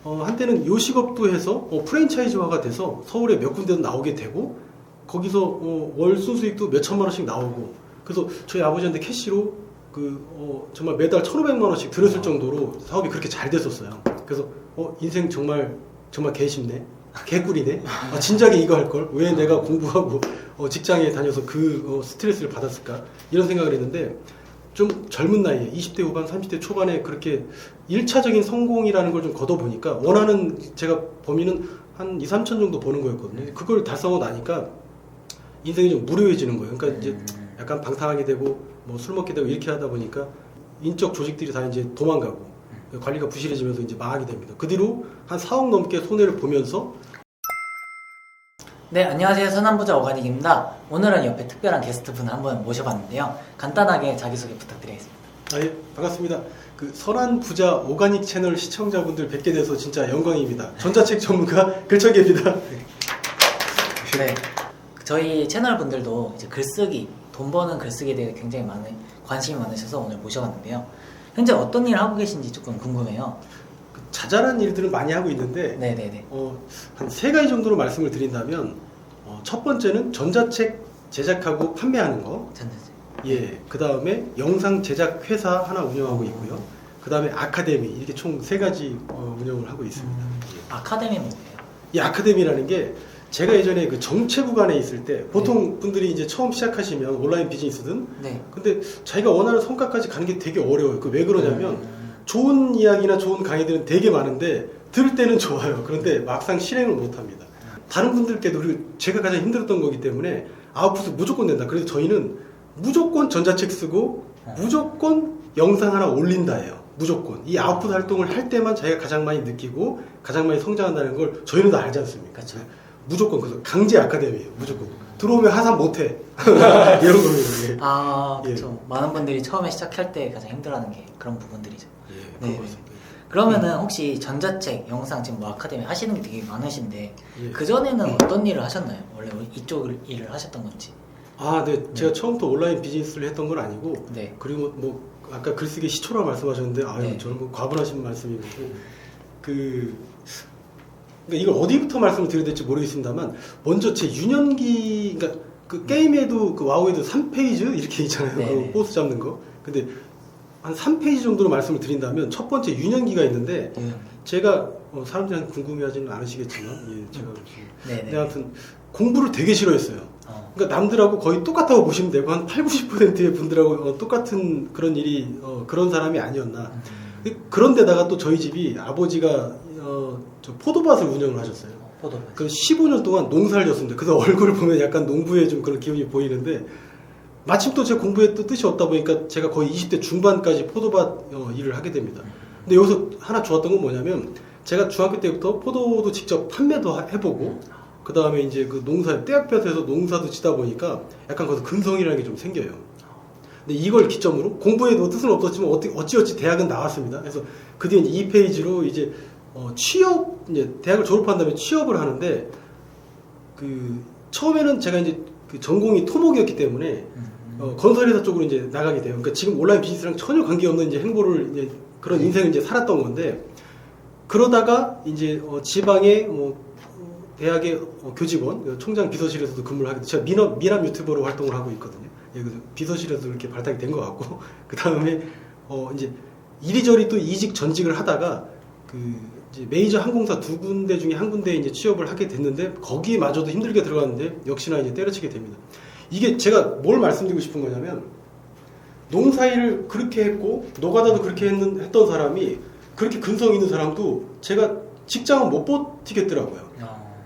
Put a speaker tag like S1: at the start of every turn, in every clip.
S1: 한때는 요식업도 해서 프랜차이즈화가 돼서 서울에 몇 군데도 나오게 되고 거기서 월 순수익도 몇 천만 원씩 나오고 그래서 저희 아버지한테 캐시로 정말 매달 1,500만 원씩 들었을 정도로 사업이 그렇게 잘 됐었어요. 그래서 인생 정말 개쉽네. 개꿀이네. 진작에 이거 할 걸. 왜 내가 공부하고 직장에 다녀서 스트레스를 받았을까? 이런 생각을 했는데 좀 젊은 나이에 20대 후반, 30대 초반에 그렇게 1차적인 성공이라는 걸 좀 걷어보니까 원하는 제가 범위는 한 2, 3천 정도 버는 거였거든요. 그걸 달성하고 나니까 인생이 좀 무료해지는 거예요. 그러니까 이제 약간 방탕하게 되고 뭐 술 먹게 되고 이렇게 하다 보니까 인적 조직들이 다 이제 도망가고 관리가 부실해지면서 이제 망하게 됩니다. 그 뒤로 한 4억 넘게 손해를 보면서
S2: 네, 안녕하세요. 선한부자 오가닉입니다. 오늘은 옆에 특별한 게스트분 한 분 모셔봤는데요. 간단하게 자기소개 부탁드리겠습니다.
S1: 예, 반갑습니다. 선한부자 오가닉 채널 시청자분들 뵙게 돼서 진짜 영광입니다. 전자책 전문가 글척입니다.
S2: 네, 저희 채널 분들도 이제 글쓰기, 돈 버는 글쓰기에 대해 굉장히 관심이 많으셔서 오늘 모셔봤는데요. 현재 어떤 일을 하고 계신지 조금 궁금해요.
S1: 자잘한 일들을 많이 하고 있는데
S2: 네네네.
S1: 한 3가지 정도로 말씀을 드린다면 첫 번째는 전자책 제작하고 판매하는 거.
S2: 전자책.
S1: 예. 그 다음에 영상 제작 회사 하나 운영하고 있고요. 그 다음에 아카데미 이렇게 총 3가지 운영을 하고 있습니다.
S2: 아카데미 뭐예요?
S1: 이 아카데미라는 게 제가 예전에 정체부관에 있을 때 보통 분들이 이제 처음 시작하시면 온라인 비즈니스든
S2: 네.
S1: 근데 자기가 원하는 성과까지 가는 게 되게 어려워요. 왜 그러냐면 좋은 이야기나 좋은 강의들은 되게 많은데 들을 때는 좋아요. 그런데 막상 실행을 못 합니다. 다른 분들께도 제가 가장 힘들었던 거기 때문에 아웃풋을 무조건 낸다. 그래서 저희는 무조건 전자책 쓰고 무조건 영상 하나 올린다예요. 무조건. 이 아웃풋 활동을 할 때만 자기가 가장 많이 느끼고 가장 많이 성장한다는 걸 저희는 다 알지 않습니까?
S2: 그렇죠.
S1: 무조건 그래서 강제 아카데미예요. 무조건. 들어오면 하산 못해. 이런 겁니다.
S2: 아, 그렇죠.
S1: 예.
S2: 많은 분들이 처음에 시작할 때 가장 힘들어하는 게 그런 부분들이죠.
S1: 예,
S2: 네.
S1: 그런 것 같습니다.
S2: 그러면은 혹시 전자책, 영상 지금 뭐 아카데미 하시는 게 되게 많으신데
S1: 예.
S2: 그전에는 어떤 일을 하셨나요? 원래 이쪽 일을 하셨던 건지.
S1: 네. 제가 처음부터 온라인 비즈니스를 했던 건 아니고
S2: 네.
S1: 그리고 아까 글쓰기 시초라 말씀하셨는데
S2: 네.
S1: 저는 과분하신 말씀이고 그러니까 이걸 어디부터 말씀을 드려야 될지 모르겠습니다만 먼저 제 유년기 그러니까 게임에도 와우에도 3페이지 이렇게 있잖아요.
S2: 네.
S1: 보스 잡는 거. 근데 한 3페이지 정도로 말씀을 드린다면 첫 번째 유년기가 있는데 제가 사람들한테 궁금해하지는 않으시겠지만 제가 근데 아무튼 공부를 되게 싫어했어요. 그러니까 남들하고 거의 똑같다고 보시면 되고 한 80~90%의 분들하고 똑같은 그런 일이 그런 사람이 아니었나. 그런데다가 또 저희 집이 아버지가 저 포도밭을 운영을 하셨어요.
S2: 포도밭.
S1: 그 15년 동안 농사를 졌습니다. 그래서 얼굴을 보면 약간 농부의 좀 그런 기운이 보이는데 마침 또 제 공부에 또 뜻이 없다 보니까 제가 거의 20대 중반까지 포도밭 일을 하게 됩니다. 근데 여기서 하나 좋았던 건 뭐냐면 제가 중학교 때부터 포도도 직접 판매도 해보고 그 다음에 이제 떼약볕에서 농사도 짓다 보니까 약간 거기서 근성이라는 게 좀 생겨요. 근데 이걸 기점으로 공부에도 뜻은 없었지만 어찌어찌 대학은 나왔습니다. 그래서 그 뒤에 2페이지로 이제 이제 대학을 졸업한 다음에 취업을 하는데 처음에는 제가 이제 전공이 토목이었기 때문에 건설회사 쪽으로 이제 나가게 돼요. 그러니까 지금 온라인 비즈니스랑 전혀 관계없는 이제 행보를 이제 그런 인생을 이제 살았던 건데 그러다가 이제 지방의 대학의 교직원, 총장 비서실에서도 근무를 하게 돼요. 제가 미남 유튜버로 활동을 하고 있거든요. 그래서 비서실에서 이렇게 발탁이 된 것 같고 그 다음에 이제 이리저리 또 이직 전직을 하다가 이제 메이저 항공사 2군데 중에 한 군데에 이제 취업을 하게 됐는데 거기마저도 힘들게 들어갔는데 역시나 이제 때려치게 됩니다. 이게 제가 뭘 말씀드리고 싶은 거냐면 농사일을 그렇게 했고 노가다도 그렇게 했던 사람이 그렇게 근성 있는 사람도 제가 직장은 못 버티겠더라고요.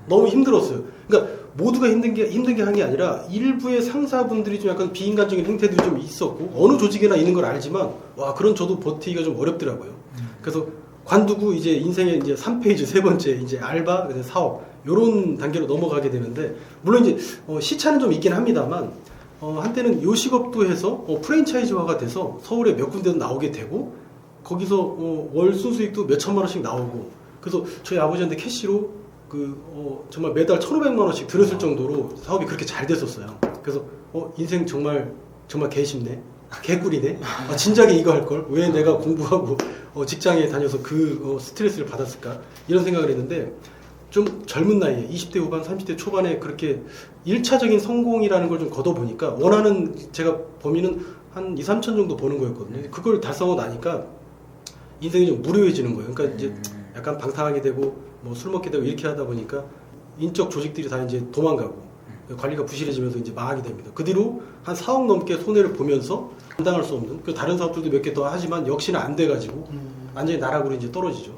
S1: 너무 힘들었어요. 그러니까 모두가 힘든 게 한 게 아니라 일부의 상사분들이 좀 약간 비인간적인 행태들이 좀 있었고 어느 조직에나 있는 걸 알지만 그런 저도 버티기가 좀 어렵더라고요. 그래서 관두고 이제 인생의 이제 3페이지 3번째 이제 알바, 사업 요런 단계로 넘어가게 되는데 물론 이제 시차는 좀 있긴 합니다만 한때는 요식업도 해서 프랜차이즈화가 돼서 서울에 몇 군데도 나오게 되고 거기서 월 순수익도 몇 천만 원씩 나오고 그래서 저희 아버지한테 캐시로 정말 매달 1,500만 원씩 들었을 정도로 사업이 그렇게 잘 됐었어요. 그래서 인생 정말 개쉽네. 개꿀이네. 진작에 이거 할 걸. 왜 내가 공부하고 직장에 다녀서 스트레스를 받았을까 이런 생각을 했는데 좀 젊은 나이에 20대 후반 30대 초반에 그렇게 1차적인 성공이라는 걸 좀 거둬보니까 원하는 제가 범위는 한 2, 3천 정도 버는 거였거든요. 그걸 달성하고 나니까 인생이 좀 무료해지는 거예요. 그러니까 이제 약간 방탕하게 되고 뭐 술 먹게 되고 이렇게 하다 보니까 인적 조직들이 다 이제 도망가고 관리가 부실해지면서 이제 망하게 됩니다. 그 뒤로 한 4억 넘게 손해를 보면서 감당할 수 없는 그 다른 사업들도 몇 개 더 하지만 역시나 안 돼가지고 완전히 나락으로 이제 떨어지죠.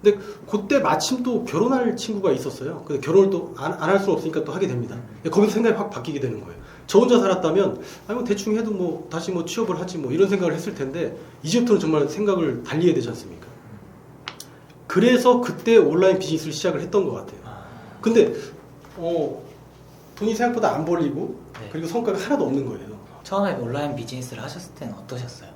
S1: 근데 그때 마침 또 결혼할 친구가 있었어요. 근데 결혼을 또 안 할 수 없으니까 또 하게 됩니다. 거기서 생각이 확 바뀌게 되는 거예요. 저 혼자 살았다면 아니 뭐 대충 해도 뭐 다시 뭐 취업을 하지 뭐 이런 생각을 했을 텐데 이제부터는 정말 생각을 달리해야 되지 않습니까? 그래서 그때 온라인 비즈니스를 시작을 했던 것 같아요. 근데 돈이 생각보다 안 벌리고
S2: 네.
S1: 그리고 성과가 하나도 없는 거예요.
S2: 처음에 온라인 비즈니스를 하셨을 때는 어떠셨어요?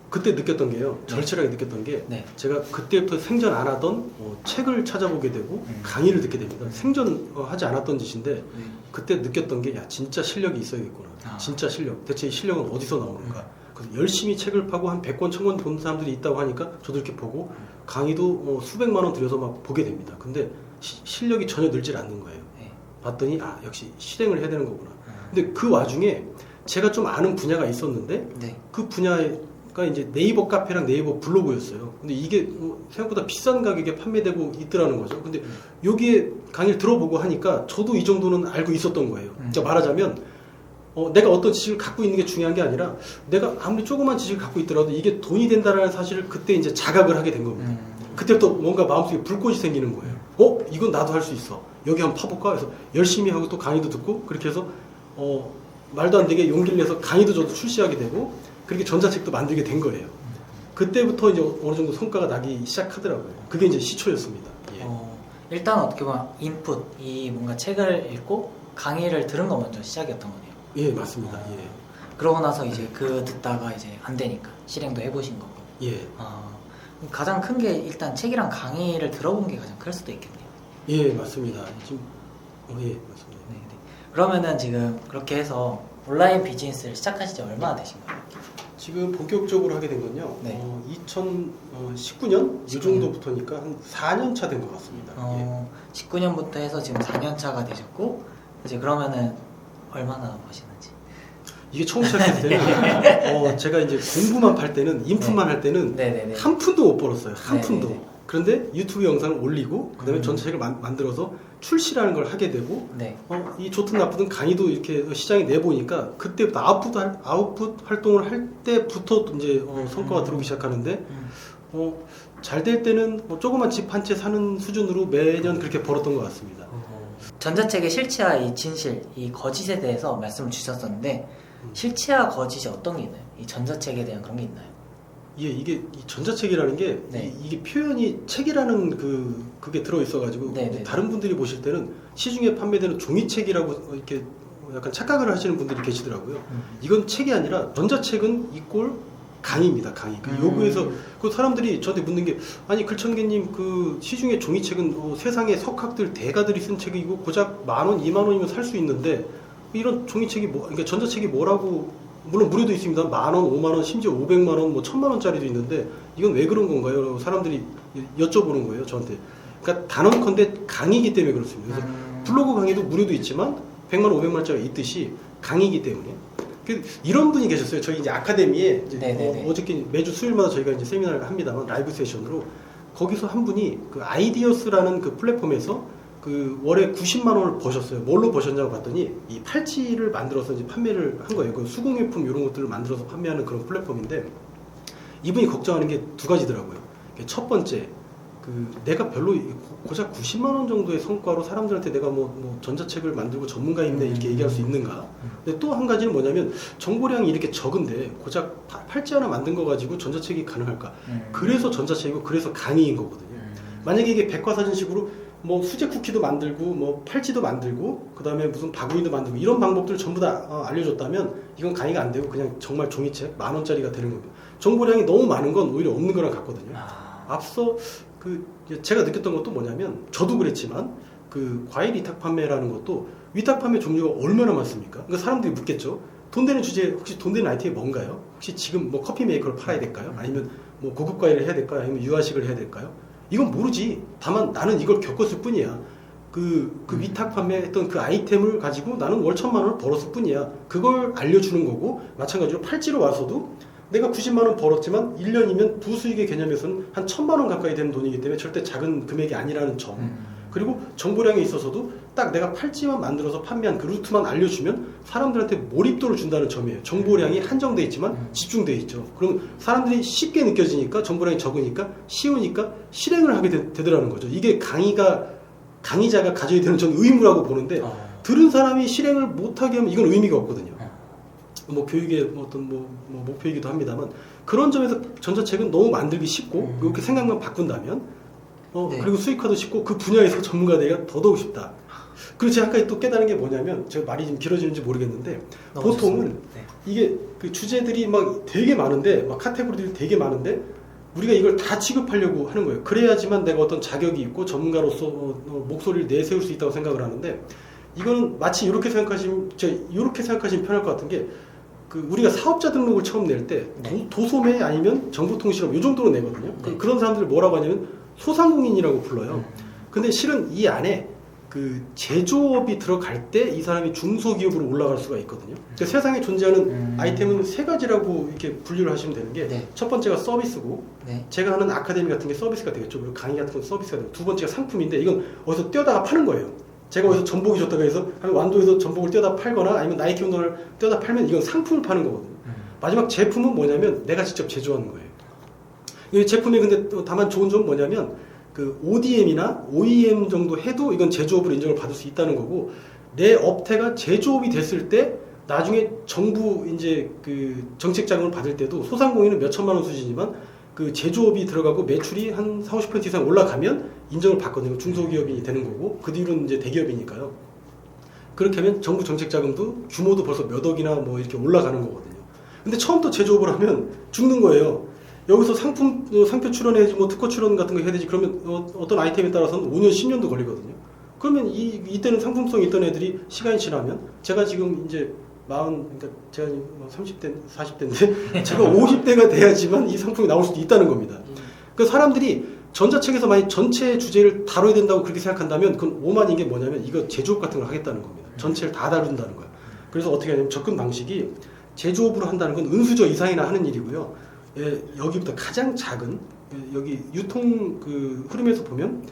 S1: 그때 느꼈던 게요. 절실하게 느꼈던 게
S2: 네.
S1: 제가 그때부터 생전 안 하던 책을 찾아보게 되고 강의를 듣게 됩니다. 생전 하지 않았던 짓인데 그때 느꼈던 게 야 진짜 실력이 있어야겠구나. 진짜 실력. 대체 이 실력은 어디서 나오는가. 그래서 열심히 책을 파고 한 100권, 1000권 본 사람들이 있다고 하니까 저도 이렇게 보고 강의도 수백만 원 들여서 막 보게 됩니다. 근데 실력이 전혀 늘질 않는 거예요.
S2: 네.
S1: 봤더니 역시 실행을 해야 되는 거구나. 근데 그 와중에 제가 좀 아는 분야가 있었는데
S2: 네.
S1: 그 분야가 이제 네이버 카페랑 네이버 블로그였어요. 근데 이게 생각보다 비싼 가격에 판매되고 있더라는 거죠. 근데 여기에 강의를 들어보고 하니까 저도 이 정도는 알고 있었던 거예요. 그러니까 말하자면 내가 어떤 지식을 갖고 있는 게 중요한 게 아니라 내가 아무리 조그만 지식을 갖고 있더라도 이게 돈이 된다는 사실을 그때 이제 자각을 하게 된 겁니다. 그때부터 뭔가 마음속에 불꽃이 생기는 거예요. 이건 나도 할 수 있어. 여기 한번 파볼까? 해서 열심히 하고 또 강의도 듣고 그렇게 해서 말도 안 되게 용기를 내서 강의도 저도 출시하게 되고 그렇게 전자책도 만들게 된 거예요. 그때부터 이제 어느 정도 성과가 나기 시작하더라고요. 그게 이제 시초였습니다. 예.
S2: 일단 어떻게 보면 인풋, 이 뭔가 책을 읽고 강의를 들은 거 먼저 시작이었던 거네요.
S1: 예, 맞습니다. 예.
S2: 그러고 나서 이제 듣다가 이제 안 되니까 실행도 해보신 거고.
S1: 예.
S2: 가장 큰 게 일단 책이랑 강의를 들어본 게 가장 클 수도 있겠네요.
S1: 예, 맞습니다. 지금 예, 맞습니다.
S2: 네. 그러면은 지금 그렇게 해서 온라인 비즈니스를 시작하신 지 얼마나 되신 거예요?
S1: 지금 본격적으로 하게 된 건요.
S2: 네.
S1: 2019년 이 정도부터니까 한 4년 차 된 것 같습니다. 예.
S2: 19년부터 해서 지금 4년 차가 되셨고 이제 그러면은 얼마나 버시는지.
S1: 이게 처음 시작했을 때는 제가 이제 공부만 팔 때는 인풋만 할 때는
S2: 네네네.
S1: 한 푼도 못 벌었어요. 한
S2: 네네네.
S1: 푼도. 그런데 유튜브 영상을 올리고 그다음에 전체책을 만들어서 출시라는 걸 하게 되고
S2: 네.
S1: 이 좋든 나쁘든 강의도 이렇게 시장에 내보니까 그때부터 아웃풋 활동을 할 때부터 이제 성과가 들어오기 시작하는데 잘 될 때는 조그만 집 한 채 사는 수준으로 매년 그렇게 벌었던 것 같습니다.
S2: 전자책의 실체와 이 진실, 이 거짓에 대해서 말씀을 주셨었는데 실체와 거짓이 어떤 게 있나요? 이 전자책에 대한 그런 게 있나요?
S1: 예, 이게 이 전자책이라는 게
S2: 네.
S1: 이게 표현이 책이라는 그게 들어 있어가지고
S2: 네네.
S1: 다른 분들이 보실 때는 시중에 판매되는 종이책이라고 이렇게 약간 착각을 하시는 분들이 계시더라고요. 이건 책이 아니라 전자책은 이꼴 강의입니다. 강의. 그 요구에서 그 사람들이 저한테 묻는 게 아니 글청개님 그 시중에 종이책은 세상에 석학들 대가들이 쓴 책이고 고작 10,000원, 20,000원이면 살 수 있는데 이런 종이책이 그러니까 전자책이 뭐라고 물론 무료도 있습니다. 10,000원, 50,000원, 심지어 500만 원, 뭐 1,000만 원짜리도 있는데 이건 왜 그런 건가요? 사람들이 여쭤보는 거예요, 저한테. 그러니까 단언컨대 강의이기 때문에 그렇습니다. 그래서 블로그 강의도 무료도 있지만 100만 원, 500만 원짜리 있듯이 강의이기 때문에 이런 분이 계셨어요. 저희 이제 아카데미에 이제 어저께 매주 수요일마다 저희가 이제 세미나를 합니다만 라이브 세션으로 거기서 한 분이 그 아이디어스라는 그 플랫폼에서 그 월에 90만 원을 버셨어요. 뭘로 버셨냐고 봤더니 이 팔찌를 만들어서 이제 판매를 한 거예요. 그 수공예품 이런 것들을 만들어서 판매하는 그런 플랫폼인데 이분이 걱정하는 게 두 가지더라고요. 첫 번째, 내가 별로 고작 90만 원 정도의 성과로 사람들한테 내가 뭐 전자책을 만들고 전문가인데 이렇게 얘기할 수 있는가? 근데 또 한 가지는 뭐냐면 정보량이 이렇게 적은데 고작 팔찌 하나 만든 거 가지고 전자책이 가능할까? 그래서 전자책이고 그래서 강의인 거거든요. 만약에 이게 백과사전식으로 뭐 수제 쿠키도 만들고 뭐 팔찌도 만들고 그 다음에 무슨 바구니도 만들고 이런 방법들을 전부 다 알려줬다면 이건 강의가 안 되고 그냥 정말 종이책 10,000원짜리가 되는 겁니다. 정보량이 너무 많은 건 오히려 없는 거랑 같거든요. 앞서 제가 느꼈던 것도 뭐냐면 저도 그랬지만 과일 위탁 판매라는 것도 위탁 판매 종류가 얼마나 많습니까? 그러니까 사람들이 묻겠죠. 돈 되는 주제 혹시 돈 되는 아이템이 뭔가요? 혹시 지금 뭐 커피 메이커를 팔아야 될까요? 아니면 뭐 고급 과외를 해야 될까요? 아니면 유아식을 해야 될까요? 이건 모르지. 다만 나는 이걸 겪었을 뿐이야. 그 위탁 판매했던 그 아이템을 가지고 나는 월 1,000만 원을 벌었을 뿐이야. 그걸 알려주는 거고, 마찬가지로 팔찌로 와서도 내가 90만 원 벌었지만 1년이면 부수익의 개념에서는 한 1,000만 원 가까이 되는 돈이기 때문에 절대 작은 금액이 아니라는 점. 그리고 정보량에 있어서도 딱 내가 팔찌만 만들어서 판매한 그 루트만 알려주면 사람들한테 몰입도를 준다는 점이에요. 정보량이 한정돼 있지만 집중돼 있죠. 그럼 사람들이 쉽게 느껴지니까, 정보량이 적으니까 쉬우니까 실행을 하게 되더라는 거죠. 이게 강의자가 가져야 되는 전 의무라고 보는데, 들은 사람이 실행을 못하게 하면 이건 의미가 없거든요. 뭐 교육의 어떤 뭐 목표이기도 합니다만, 그런 점에서 전자책은 너무 만들기 쉽고 이렇게 생각만 바꾼다면
S2: 네.
S1: 그리고 수익화도 쉽고 그 분야에서 전문가 되기가 더더욱 쉽다. 그리고 제가 아까 또 깨달은 게 뭐냐면, 제가 말이 좀 길어지는지 모르겠는데, 보통은
S2: 네.
S1: 이게 그 주제들이 막 되게 많은데, 막 카테고리들이 되게 많은데 우리가 이걸 다 취급하려고 하는 거예요. 그래야지만 내가 어떤 자격이 있고 전문가로서 목소리를 내세울 수 있다고 생각을 하는데, 이거는 마치 이렇게 생각하시면 편할 것 같은 게, 그 우리가 사업자 등록을 처음 낼 때 도소매 아니면 정보통신업 이 정도로 내거든요.
S2: 네.
S1: 그런 사람들을 뭐라고 하냐면 소상공인이라고 불러요. 근데 실은 이 안에 그 제조업이 들어갈 때 이 사람이 중소기업으로 올라갈 수가 있거든요. 그러니까 세상에 존재하는 아이템은 세 가지라고 이렇게 분류를 하시면 되는 게,
S2: 네.
S1: 첫 번째가 서비스고,
S2: 네.
S1: 제가 하는 아카데미 같은 게 서비스가 되겠죠. 그리고 강의 같은 건 서비스가 되고, 두 번째가 상품인데 이건 어디서 떼어다가 파는 거예요. 제가 어디서 전복이 좋다고 해서 완도에서 전복을 떼어다 팔거나 아니면 나이키 운동을 떼어다 팔면 이건 상품을 파는 거거든요. 마지막 제품은 뭐냐면 내가 직접 제조하는 거예요. 이 제품이 근데 다만 좋은 점은 뭐냐면, 그 ODM이나 OEM 정도 해도 이건 제조업으로 인정을 받을 수 있다는 거고, 내 업태가 제조업이 됐을 때 나중에 정부 이제 그 정책 자금을 받을 때도 소상공인은 몇 천만 원 수준이지만 그 제조업이 들어가고 매출이 한 40~50% 이상 올라가면 인정을 받거든요. 중소기업이 되는 거고, 그 뒤로는 이제 대기업이니까요. 그렇게 하면 정부 정책 자금도 규모도 벌써 몇 억이나 뭐 이렇게 올라가는 거거든요. 근데 처음부터 제조업을 하면 죽는 거예요. 여기서 상표 출원해야지, 뭐 특허 출원 같은 거 해야 되지. 그러면 어떤 아이템에 따라서는 5년, 10년도 걸리거든요. 그러면 이때는 상품성이 있던 애들이 시간이 지나면, 제가 지금 이제 그러니까 제가 30대, 40대인데 제가 50대가 돼야지만 이 상품이 나올 수도 있다는 겁니다. 그 사람들이 전자책에서 만약 전체 주제를 다뤄야 된다고 그렇게 생각한다면, 그건 오만인 게 뭐냐면 이거 제조업 같은 걸 하겠다는 겁니다. 전체를 다 다룬다는 거예요. 그래서 어떻게 하냐면 접근 방식이, 제조업으로 한다는 건 은수저 이상이나 하는 일이고요. 예, 여기부터 가장 작은, 여기 유통 그 흐름에서 보면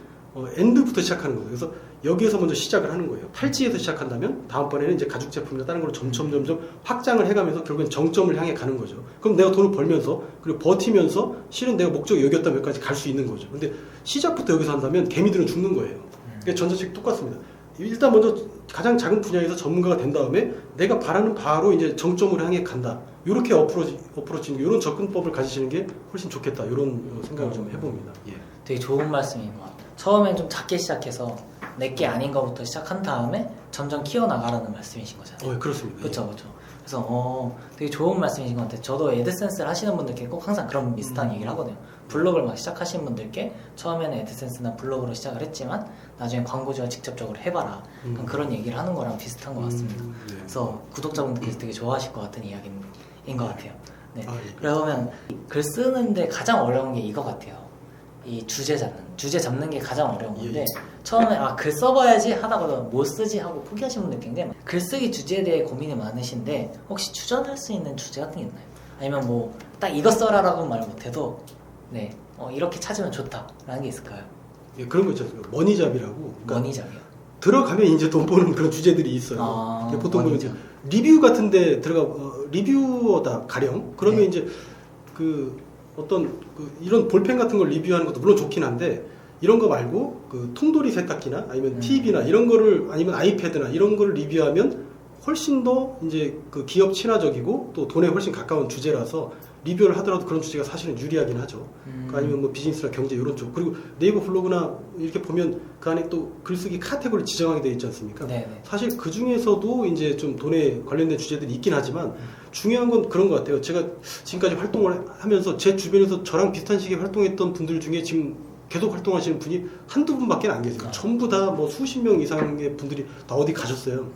S1: 엔드부터 시작하는 거예요. 그래서 여기에서 먼저 시작을 하는 거예요. 팔찌에서 시작한다면 다음번에는 이제 가죽 제품이나 다른 걸로 점점 확장을 해가면서 결국엔 정점을 향해 가는 거죠. 그럼 내가 돈을 벌면서, 그리고 버티면서 실은 내가 목적이 여기였다 몇까지 갈 수 있는 거죠. 근데 시작부터 여기서 한다면 개미들은 죽는 거예요. 그러니까 전자책 똑같습니다. 일단 먼저 가장 작은 분야에서 전문가가 된 다음에 내가 바라는 바로 이제 정점으로 향해 간다. 이렇게 어프로치, 이런 접근법을 가지시는 게 훨씬 좋겠다. 이런 생각을 좀 해봅니다. 예.
S2: 되게 좋은 말씀인 것 같아요. 처음엔 좀 작게 시작해서 내게 아닌 것부터 시작한 다음에 점점 키워나가라는 말씀이신 거잖아요.
S1: 그렇습니다.
S2: 그렇죠. 그래서 되게 좋은 말씀이신 것 같아요. 저도 애드센스를 하시는 분들께 꼭 항상 그런 비슷한 얘기를 하거든요. 블로그를 막 시작하시는 분들께 처음에는 애드센스나 블로그로 시작을 했지만 나중에 광고주와 직접적으로 해봐라. 그런 얘기를 하는 거랑 비슷한 것 같습니다.
S1: 네.
S2: 그래서 구독자분들께서 되게 좋아하실 것 같은 이야기인 것 같아요. 네.
S1: 예.
S2: 그러면 글 쓰는데 가장 어려운 게 이거 같아요. 이 주제 잡는 게 가장 어려운 건데,
S1: 예.
S2: 처음에 글 써봐야지 하다가 뭐 쓰지 하고 포기하시는 분들 굉장히 많아요. 글쓰기 주제에 대해 고민이 많으신데 혹시 추천할 수 있는 주제 같은 게 있나요? 아니면 뭐 딱 이거 써라라고 말 못해도 이렇게 찾으면 좋다라는 게 있을까요?
S1: 예, 그런 거 있죠. 머니잡이라고. 그러니까
S2: 머니잡이요.
S1: 들어가면 이제 돈 버는 그런 주제들이 있어요. 보통 보면 이제 리뷰 같은데 리뷰어다 가령 그러면
S2: 네.
S1: 이제 이런 볼펜 같은 걸 리뷰하는 것도 물론 좋긴 한데, 이런 거 말고 그 통돌이 세탁기나 아니면 TV나 이런 거를, 아니면 아이패드나 이런 거를 리뷰하면 훨씬 더 이제 그 기업 친화적이고 또 돈에 훨씬 가까운 주제라서 리뷰를 하더라도 그런 주제가 사실은 유리하긴 하죠. 아니면 뭐 비즈니스나 경제 이런 쪽. 그리고 네이버 블로그나 이렇게 보면 그 안에 또 글쓰기 카테고리 지정하게 되어 있지 않습니까?
S2: 네네.
S1: 사실 그 중에서도 이제 좀 돈에 관련된 주제들이 있긴 하지만 중요한 건 그런 것 같아요. 제가 지금까지 활동을 하면서 제 주변에서 저랑 비슷한 시기에 활동했던 분들 중에 지금 계속 활동하시는 분이 한두 분밖에 안 계세요. 전부 다 뭐 수십 명 이상의 분들이 다 어디 가셨어요.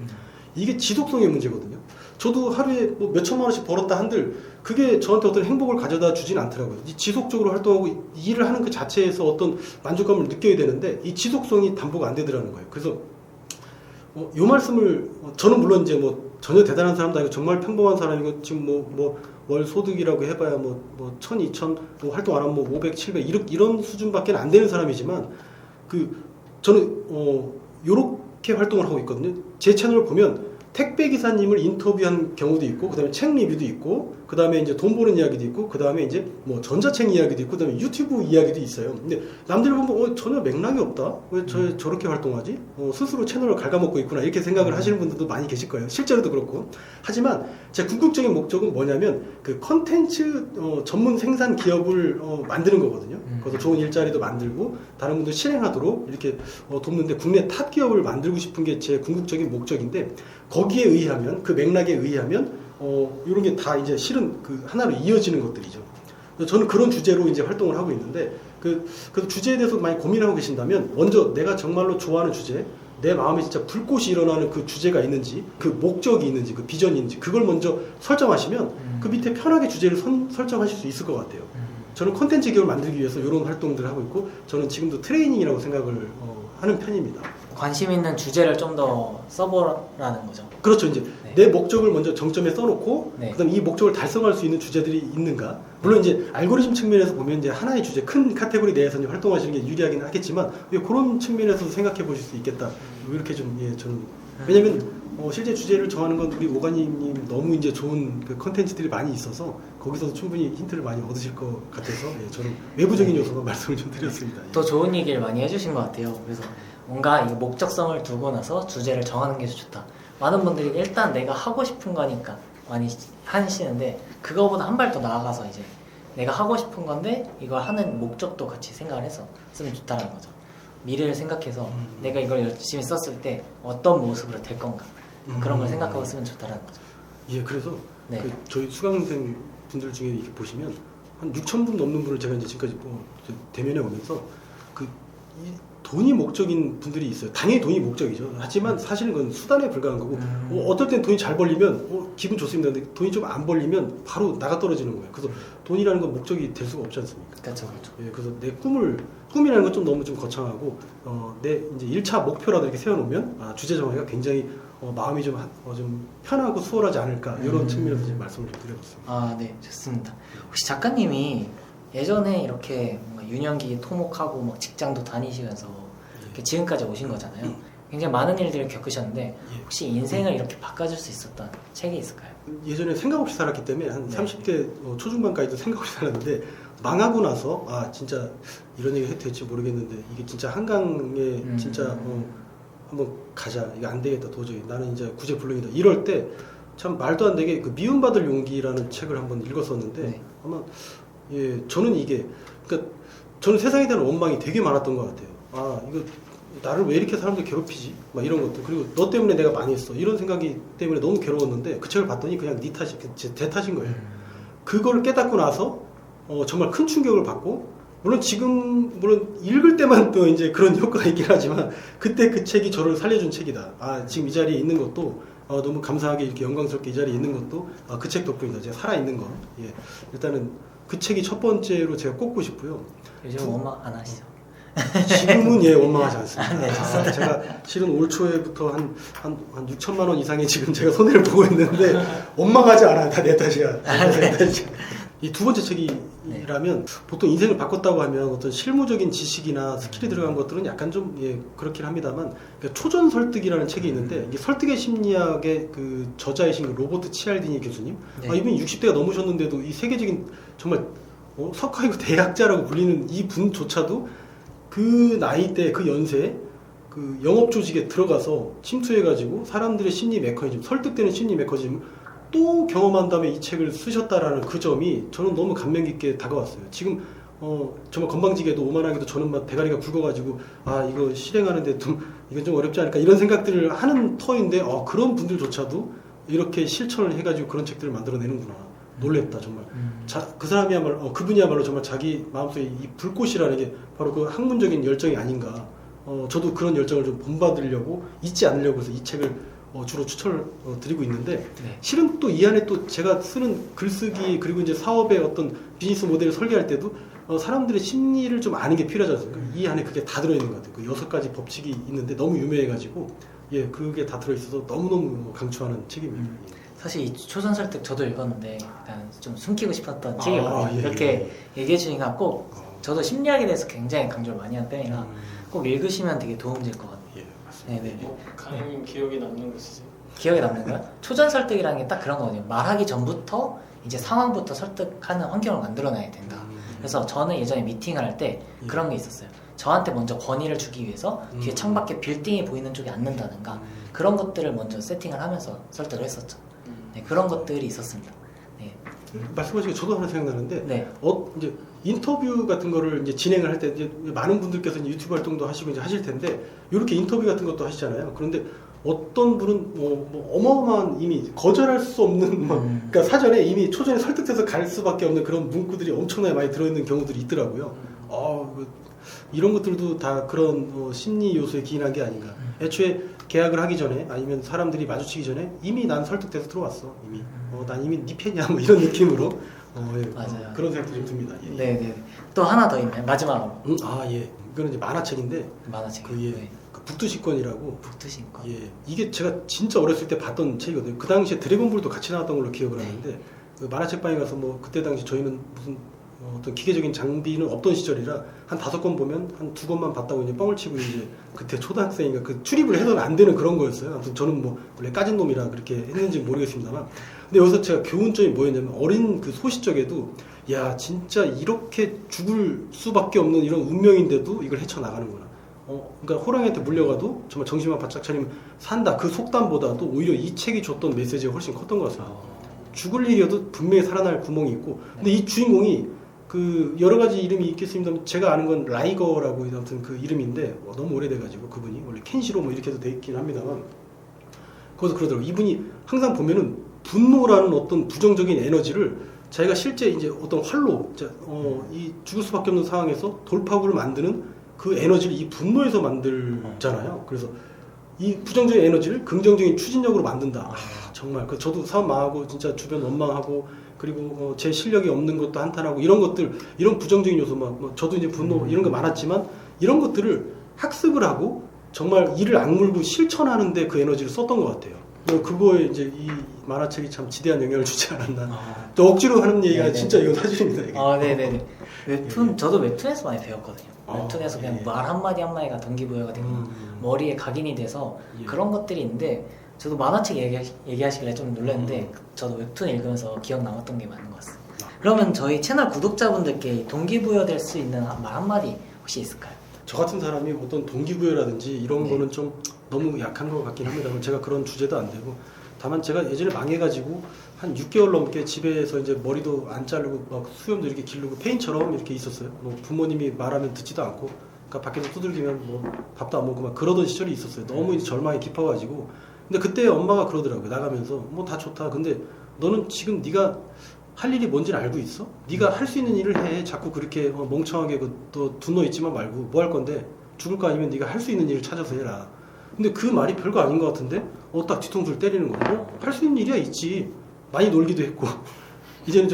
S1: 이게 지속성의 문제거든요. 저도 하루에 뭐 몇천만 원씩 벌었다 한들 그게 저한테 어떤 행복을 가져다 주진 않더라고요. 이 지속적으로 활동하고 일을 하는 그 자체에서 어떤 만족감을 느껴야 되는데 이 지속성이 담보가 안 되더라는 거예요. 그래서 요 말씀을 저는 물론 이제 뭐 전혀 대단한 사람도 아니고 정말 평범한 사람이고 지금 뭐 월 소득이라고 해봐야 뭐 1,000, 2,000 뭐 활동 안 하면 뭐 500, 700 이런 수준밖에 안 되는 사람이지만 저는 요렇게 활동을 하고 있거든요. 제 채널을 보면 택배 기사님을 인터뷰한 경우도 있고, 그다음에 책 리뷰도 있고, 그다음에 이제 돈 버는 이야기도 있고, 그다음에 이제 뭐 전자책 이야기도 있고, 그다음에 유튜브 이야기도 있어요. 근데 남들 보면 전혀 맥락이 없다. 왜 저렇게 활동하지? 스스로 채널을 갉아먹고 있구나 이렇게 생각을 하시는 분들도 많이 계실 거예요. 실제로도 그렇고. 하지만 제 궁극적인 목적은 뭐냐면 그 컨텐츠 전문 생산 기업을 만드는 거거든요. 그래서 좋은 일자리도 만들고 다른 분들 실행하도록 이렇게 돕는데 국내 탑 기업을 만들고 싶은 게 제 궁극적인 목적인데. 거기에 의하면 그 맥락에 의하면 이런 게 다 이제 실은 그 하나로 이어지는 것들이죠. 저는 그런 주제로 이제 활동을 하고 있는데 그 주제에 대해서 많이 고민하고 계신다면 먼저 내가 정말로 좋아하는 주제, 내 마음에 진짜 불꽃이 일어나는 그 주제가 있는지, 그 목적이 있는지, 그 비전이 있는지 그걸 먼저 설정하시면 그 밑에 편하게 주제를 설정하실 수 있을 것 같아요. 저는 콘텐츠 기업을 만들기 위해서 이런 활동들을 하고 있고 저는 지금도 트레이닝이라고 생각을 하는 편입니다.
S2: 관심 있는 주제를 좀 더 써보라는 거죠.
S1: 그렇죠. 이제
S2: 네.
S1: 내 목적을 먼저 정점에 써놓고
S2: 네.
S1: 그다음 이 목적을 달성할 수 있는 주제들이 있는가. 물론 이제 알고리즘 측면에서 보면 이제 하나의 주제, 큰 카테고리 내에서 이제 활동하시는 게 유리하긴 하겠지만 그런 측면에서도 생각해 보실 수 있겠다. 이렇게 좀 저는 왜냐면 실제 주제를 정하는 건 우리 오가니님 너무 이제 좋은 그 컨텐츠들이 많이 있어서 거기서도 충분히 힌트를 많이 얻으실 것 같아서 저는 외부적인 요소로 말씀을 좀 드렸습니다.
S2: 더 좋은 얘기를 많이 해주신 것 같아요. 그래서 뭔가 이 목적성을 두고 나서 주제를 정하는 게 좋다. 많은 분들이 일단 내가 하고 싶은 거니까 많이 하시는데 그거보다 한 발 더 나아가서 이제 내가 하고 싶은 건데 이걸 하는 목적도 같이 생각을 해서 쓰면 좋다는 거죠. 미래를 생각해서 내가 이걸 열심히 썼을 때 어떤 모습으로 될 건가 그런 걸 생각하고 쓰면 좋다는 거죠.
S1: 예, 그래서
S2: 네.
S1: 저희 수강생 분들 중에 이렇게 보시면 한 6,000분 넘는 분을 제가 이제 지금까지 대면해 오면서 이 돈이 목적인 분들이 있어요. 당연히 돈이 목적이죠. 하지만 사실은 그건 수단에 불과한 거고 어떨 땐 돈이 잘 벌리면 기분 좋습니다. 근데 돈이 좀 안 벌리면 바로 나가 떨어지는 거예요. 그래서 돈이라는 건 목적이 될 수가 없지 않습니까?
S2: 그렇죠, 그렇죠.
S1: 예, 그래서 내 꿈이라는 건 좀 너무 좀 거창하고 내 이제 1차 목표라도 이렇게 세워놓으면 주제 정하기가 굉장히 마음이 좀 편하고 수월하지 않을까 이런 측면에서 지금 말씀을 좀 드려봤습니다.
S2: 아, 네, 좋습니다. 혹시 작가님이 예전에 이렇게 뭔가 유년기 토목하고 막 직장도 다니시면서 이렇게 지금까지 오신 거잖아요. 굉장히 많은 일들을 겪으셨는데 혹시 인생을 이렇게 바꿔줄 수 있었던 책이 있을까요?
S1: 예전에 생각 없이 살았기 때문에 한
S2: 네.
S1: 30대 초중반까지도 생각 없이 살았는데 망하고 나서 진짜 이런 얘기 해도 될지 모르겠는데 이게 진짜 한강에 진짜 한번 가자. 이거 안 되겠다 도저히. 나는 이제 구제불능이다. 이럴 때 참 말도 안 되게 그 미움받을 용기라는 책을 한번 읽었었는데
S2: 네.
S1: 아마 저는 그러니까 저는 세상에 대한 원망이 되게 많았던 것 같아요. 이거 나를 왜 이렇게 사람들 괴롭히지? 막 이런 것들. 그리고 너 때문에 내가 많이 했어. 이런 생각이 때문에 너무 괴로웠는데 그 책을 봤더니 그냥 네 탓이 제 탓인 거예요. 그걸 깨닫고 나서 정말 큰 충격을 받고 물론 읽을 때만 또 이제 그런 효과가 있긴 하지만 그때 그 책이 저를 살려준 책이다. 지금 이 자리에 있는 것도 너무 감사하게 이렇게 영광스럽게 이 자리에 있는 것도 그 책 덕분이다. 제가 살아있는 거. 예. 일단은 그 책이 첫 번째로 제가 꼽고 싶고요.
S2: 요즘 원망 안 하시죠?
S1: 지금은 원망하지 않습니다.
S2: 네, 좋습니다.
S1: 제가 실은 올 초에부터 한 6천만 원 이상의 지금 제가 손해를 보고 있는데 원망하지 않아요. 다 내 탓이야. 이 두 번째 책이라면 보통 인생을 바꿨다고 하면 어떤 실무적인 지식이나 스킬이 들어간 것들은 약간 좀 그렇긴 합니다만 그러니까 초전 설득이라는 책이 있는데 이게 설득의 심리학의 그 저자이신 그 로버트 치알디니 교수님 이분이 60대가 넘으셨는데도 이 세계적인 정말 석학이고 대학자라고 불리는 이 분조차도 그 나이대 그 연세에 그 영업 조직에 들어가서 침투해가지고 사람들의 심리 메커니즘 설득되는 심리 메커니즘 또 경험한 다음에 이 책을 쓰셨다라는 그 점이 저는 너무 감명 깊게 다가왔어요. 지금 정말 건방지게도 오만하게도 저는 막 대가리가 굵어가지고 이거 실행하는데 이건 좀 어렵지 않을까 이런 생각들을 하는 터인데 그런 분들조차도 이렇게 실천을 해가지고 그런 책들을 만들어내는구나. 놀랬다 정말. 그 사람이야말로 그분이야말로 정말 자기 마음속에 이 불꽃이라는 게 바로 그 학문적인 열정이 아닌가. 저도 그런 열정을 좀 본받으려고 잊지 않으려고 해서 이 책을 주로 추천을 드리고 있는데
S2: 네.
S1: 실은 또 이 안에 또 제가 쓰는 글쓰기 그리고 이제 사업의 어떤 비즈니스 모델을 설계할 때도 사람들의 심리를 좀 아는 게 필요하지 않습니까? 이 안에 그게 다 들어있는 것 같아요. 그 6가지 법칙이 있는데 너무 유명해가지고 예 그게 다 들어있어서 너무너무 강추하는 책입니다.
S2: 사실 이 초전 설득 저도 읽었는데 약간 좀 숨기고 싶었던
S1: 아,
S2: 책이거든요.
S1: 예,
S2: 그렇게
S1: 예.
S2: 얘기해 주니까 꼭 저도 심리학에 대해서 굉장히 강조를 많이 하는 편이라 꼭 읽으시면 되게 도움될 것 같아요.
S1: 예, 맞습니다.
S2: 네네.
S3: 강님 기억에 남는 것이지.
S2: 기억에 남는 거요? 초전 설득이라는 게 딱 그런 거거든요. 말하기 전부터 이제 상황부터 설득하는 환경을 만들어놔야 된다. 그래서 저는 예전에 미팅을 할 때
S1: 예.
S2: 그런 게 있었어요. 저한테 먼저 건의를 주기 위해서 뒤에 창밖에 빌딩이 보이는 쪽에 앉는다든가 그런 것들을 먼저 세팅을 하면서 설득을 했었죠. 네, 그런 것들이 있었습니다. 네.
S1: 말씀하시니까 저도 하나 생각나는데
S2: 네.
S1: 이제 인터뷰 같은 거를 이제 진행을 할 때 이제 많은 분들께서 이제 유튜브 활동도 하시고 이제 하실 텐데 이렇게 인터뷰 같은 것도 하시잖아요. 그런데 어떤 분은 뭐 어마어마한 이미 거절할 수 없는 그러니까 사전에 이미 초전에 설득돼서 갈 수밖에 없는 그런 문구들이 엄청나게 많이 들어있는 경우들이 있더라고요. 이런 것들도 다 그런 심리 요소에 기인한 게 아닌가. 애초에 계약을 하기 전에 아니면 사람들이 마주치기 전에 이미 난 설득돼서 들어왔어. 이미 난 이미 네 팬이야 뭐 이런 느낌으로 예,
S2: 맞아요.
S1: 그런 생각도 좀 듭니다. 예.
S2: 네네. 또 하나 더 있나요? 마지막으로.
S1: 예. 이거는 이제 만화책인데
S2: 만화책.
S1: 그 북두시권이라고
S2: 북두신권.
S1: 예, 이게 제가 진짜 어렸을 때 봤던 책이거든요. 그 당시에 드래곤볼도 같이 나왔던 걸로 기억을
S2: 네.
S1: 하는데 그 만화책방에 가서 뭐 그때 당시 저희는 무슨 어떤 기계적인 장비는 없던 시절이라 한 5권 보면 한 2권만 봤다고 이제 뻥을 치고 이제 그때 초등학생인가 그 출입을 해서는 안 되는 그런 거였어요. 아무튼 저는 뭐 원래 까진 놈이라 그렇게 했는지 모르겠습니다만 근데 여기서 제가 교훈점이 뭐였냐면 어린 그 소시적에도 야 진짜 이렇게 죽을 수밖에 없는 이런 운명인데도 이걸 헤쳐나가는구나. 그러니까 호랑이한테 물려가도 정말 정신만 바짝 차리면 산다. 그 속담보다도 오히려 이 책이 줬던 메시지가 훨씬 컸던 것 같습니다. 죽을 일이어도 분명히 살아날 구멍이 있고. 근데 이 주인공이 그 여러 가지 이름이 있겠습니다만 제가 아는 건 라이거라고 아무튼 그 이름인데 너무 오래돼가지고 그분이 원래 켄시로 뭐 이렇게도 돼 있긴 합니다만 거기서 그러더라고요. 이분이 항상 보면은 분노라는 어떤 부정적인 에너지를 자기가 실제 이제 어떤 활로 이 죽을 수밖에 없는 상황에서 돌파구를 만드는 그 에너지를 이 분노에서 만들잖아요. 그래서 이 부정적인 에너지를 긍정적인 추진력으로 만든다. 정말. 저도 사업 망하고 진짜 주변 원망하고 그리고 제 실력이 없는 것도 한탄하고 이런 것들, 이런 부정적인 요소 저도 이제 분노 이런 거 많았지만 이런 것들을 학습을 하고 정말 이를 악물고 실천하는데 그 에너지를 썼던 것 같아요. 그거에 이제 이 만화책이 참 지대한 영향을 주지 않았나. 또 억지로 하는 얘기가
S2: 네네.
S1: 진짜 이건 사실입니다. 이게.
S2: 네네네. 웹툰, 저도 웹툰에서 많이 배웠거든요. 웹툰에서 그냥
S1: 예.
S2: 말 한마디 한마디가 동기부여가 되고 머리에 각인이 돼서
S1: 예.
S2: 그런 것들이 있는데 저도 만화책 얘기하시길래 좀 놀랐는데 저도 웹툰 읽으면서 기억 남았던 게 많은 것 같습니다. 그러면 저희 채널 구독자분들께 동기부여 될 수 있는 말 한마디 혹시 있을까요?
S1: 저 같은 사람이 어떤 동기부여라든지 이런
S2: 네.
S1: 거는 좀 너무 약한 것 같긴 합니다만 제가 그런 주제도 안 되고 다만 제가 예전에 망해가지고 한 6개월 넘게 집에서 이제 머리도 안 자르고 막 수염도 이렇게 기르고 페인처럼 이렇게 있었어요. 뭐 부모님이 말하면 듣지도 않고 그러니까 밖에서 두들기면 뭐 밥도 안 먹고 막 그러던 시절이 있었어요. 너무 이제 절망이 깊어가지고 근데 그때 엄마가 그러더라고요. 나가면서 뭐 다 좋다. 근데 너는 지금 네가 할 일이 뭔지는 알고 있어? 네가 할 수 있는 일을 해. 자꾸 그렇게 멍청하게 또 둔너 있지만 말고 뭐 할 건데 죽을 거 아니면 네가 할 수 있는 일을 찾아서 해라. 근데 그 말이 별거 아닌 것 같은데 딱 뒤통수를 때리는 거예요. 할 수 있는 일이야 있지. 많이 놀기도 했고 이제는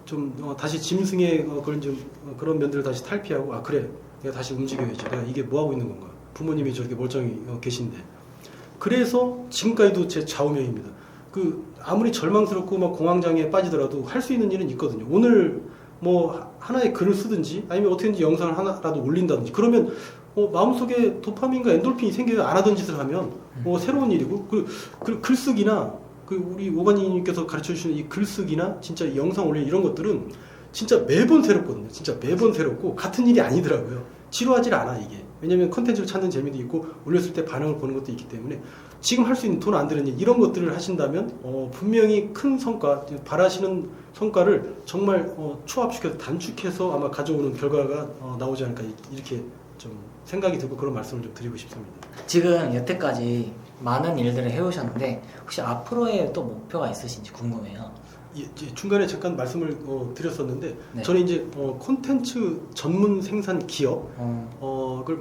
S1: 좀 다시 짐승의 그런 좀 그런 면들을 다시 탈피하고 그래 내가 다시 움직여야지. 내가 이게 뭐 하고 있는 건가? 부모님이 저렇게 멀쩡히 계신데. 그래서 지금까지도 제 좌우명입니다. 아무리 절망스럽고 막 공황장애에 빠지더라도 할 수 있는 일은 있거든요. 오늘 뭐 하나의 글을 쓰든지 아니면 어떻게든지 영상을 하나라도 올린다든지 그러면 마음속에 도파민과 엔돌핀이 생겨요. 안 하던 짓을 하면 새로운 일이고 글쓰기나 우리 오관이님께서 가르쳐주시는 이 글쓰기나 진짜 이 영상 올리는 이런 것들은 진짜 매번 새롭거든요. 진짜 매번 새롭고 같은 일이 아니더라고요. 지루하질 않아 이게. 왜냐면 컨텐츠를 찾는 재미도 있고 올렸을 때 반응을 보는 것도 있기 때문에 지금 할 수 있는 돈 안 드는 일 이런 것들을 하신다면 분명히 큰 성과 바라시는 성과를 정말 초압시켜서 단축해서 아마 가져오는 결과가 나오지 않을까 이렇게 좀 생각이 들고 그런 말씀을 좀 드리고 싶습니다.
S2: 지금 여태까지 많은 일들을 해오셨는데 혹시 앞으로의 또 목표가 있으신지 궁금해요.
S1: 중간에 잠깐 말씀을 드렸었는데
S2: 네.
S1: 저는 이제 콘텐츠 전문 생산 기업 을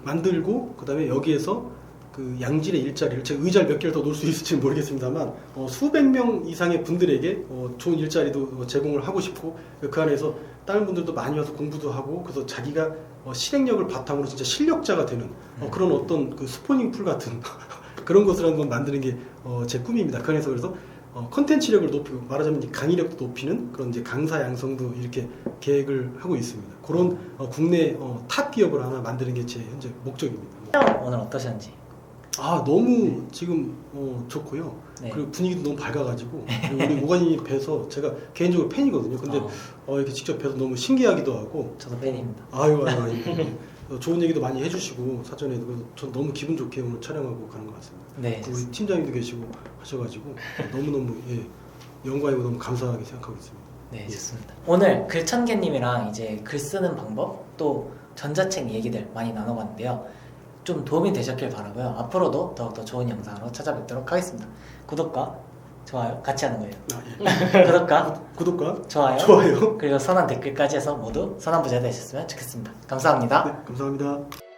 S1: 만들고 그다음에 여기에서 그 양질의 일자리를 제가 의자를 몇 개를 더 놓을 수 있을지는 모르겠습니다만 수백 명 이상의 분들에게 좋은 일자리도 제공을 하고 싶고 그 안에서 다른 분들도 많이 와서 공부도 하고 그래서 자기가 실행력을 바탕으로 진짜 실력자가 되는 그런 어떤 그 스포닝 풀 같은 그런 것을 한번 만드는 게 제 꿈입니다. 그 안에서 그래서 컨텐츠력을 높이고 말하자면 이제 강의력도 높이는 그런 이제 강사 양성도 이렇게 계획을 하고 있습니다. 그런 국내 탑 기업을 하나 만드는 게 제 현재 목적입니다.
S2: 오늘 어떠셨는지.
S1: 너무 지금 좋고요.
S2: 네.
S1: 그리고 분위기도 너무 밝아가지고 그리고 우리 오관이 뵈서 제가 개인적으로 팬이거든요. 근데 이렇게 직접 뵈서 너무 신기하기도 하고
S2: 저도 팬입니다.
S1: 아유. 좋은 얘기도 많이 해주시고 사전에도 그래서 전 너무 기분 좋게 오늘 촬영하고 가는 것 같습니다.
S2: 네,
S1: 우리 팀장님도 계시고 하셔가지고 너무너무 영광이고 너무 감사하게 생각하고 있습니다.
S2: 네, 좋습니다. 오늘 글천개님이랑 이제 글 쓰는 방법 또 전자책 얘기들 많이 나눠봤는데요. 좀 도움이 되셨길 바라고요. 앞으로도 더욱더 좋은 영상으로 찾아뵙도록 하겠습니다. 구독과 좋아요 같이 하는 거예요. 구독과
S1: 좋아요
S2: 그리고 선한 댓글까지 해서 모두 선한 부자 되셨으면 좋겠습니다. 감사합니다.
S1: 네, 감사합니다.